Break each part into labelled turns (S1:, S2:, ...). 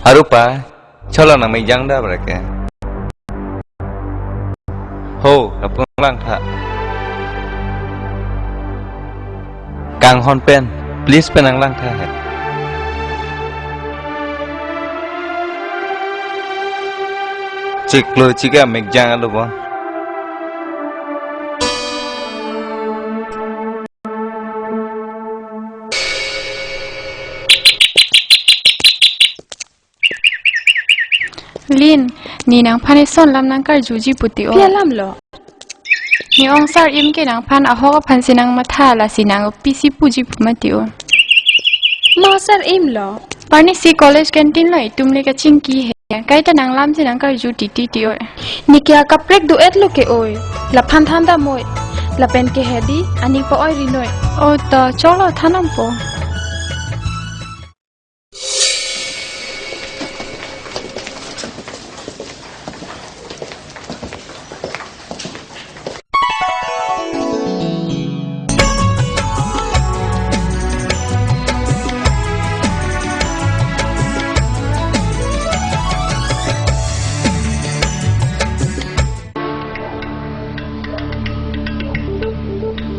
S1: Harupa, cholo nang may jang dah berake. Ho, lapung lang tha. Kang hon pen, please penang lang tha. Cik lo cika make jang alu bon.
S2: Lin, ni nang pan son lam nang kar juji puti o.
S3: Pia lam lo.
S2: Ni ong sar im ke nang pan aho pan sinang matha la sinang pisi puji pumati o.
S3: Ma sar im lo.
S2: Parni si college canteen lai tumle ka chingki he. Kai ta nang lam sinang kar ju ti ti o.
S3: Ni kya kaprek du et lo ke oi. La phan thanda moi. La pen ke hedi ani pa oi rinoi.
S2: O ta cholo thanam po.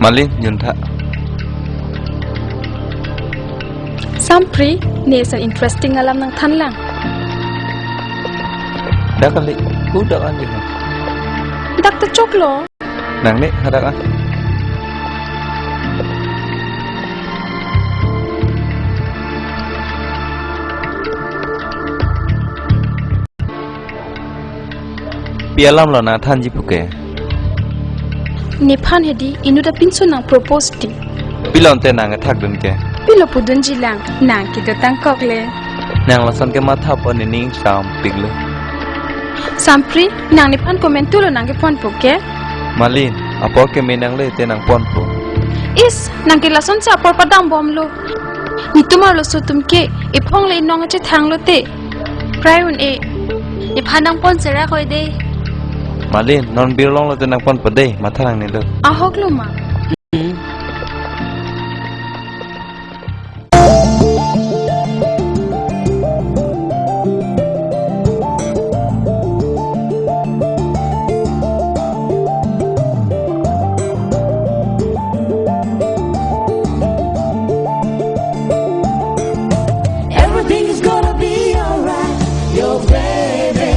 S1: Malin yun tha.
S3: Sampri, ni san interesting alam nang than lang.
S1: Dah kali, udah kan gitu.
S3: Dak ta chok lo.
S1: Nang ni ada kan? Pialam lo na than jipuke.
S3: Ni phan hedi inu da pinso nang propose ti.
S1: Pilon te nang thak dun ke.
S3: Pilo pudun jilang nang ki da tang kok le.
S1: Nang lasan ke matha pon ni ning sam piglo.
S3: Sampri, nang ni phan comment tu lo nang ke pon poke.
S1: Malin, apa ke menang le te nang pon po.
S3: Is, nang ki lason sa por padang bom lo. Ni tumar lo so tumke, ipong le nong ache thang lo te. Prayun e. Ni phanang pon sera koi de.
S1: Malin, non birlong lo te nang pon pade, matha nang ni lo.
S3: Ahok lo ma.
S4: Everything is gonna be alright, your baby.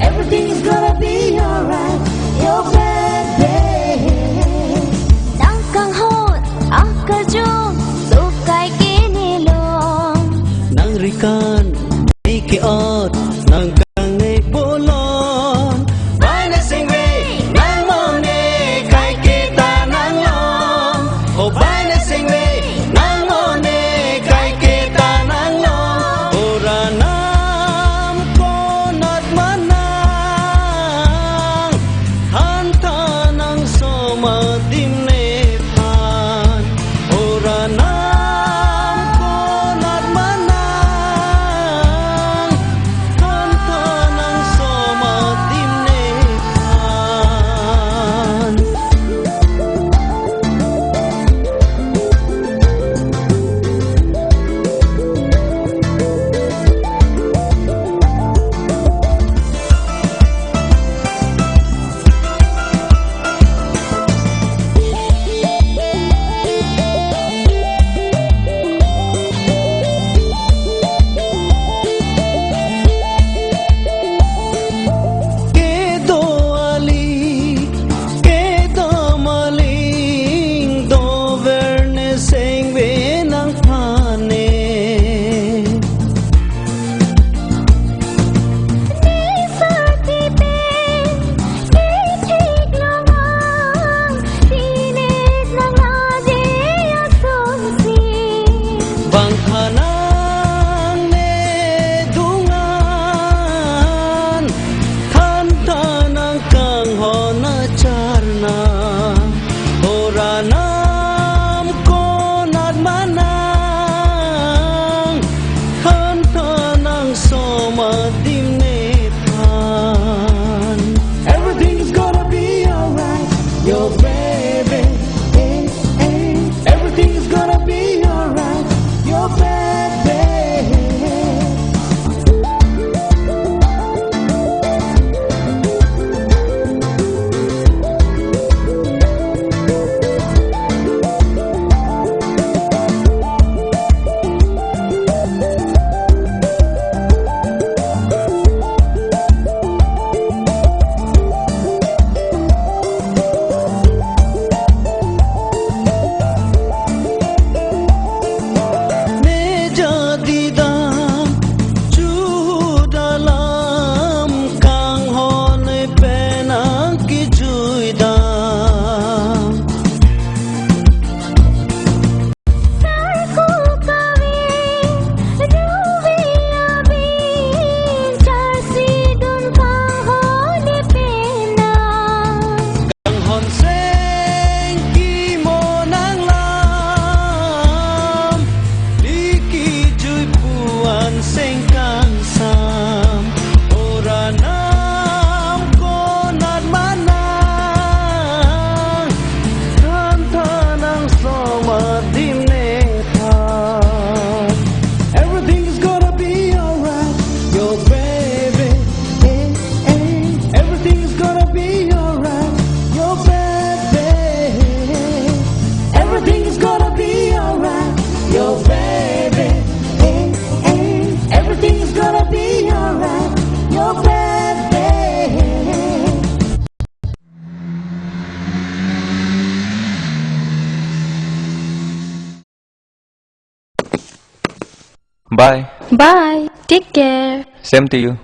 S4: Everything is gonna be alright, your baby.
S1: Bye.
S3: Bye. Take care.
S1: Same to you.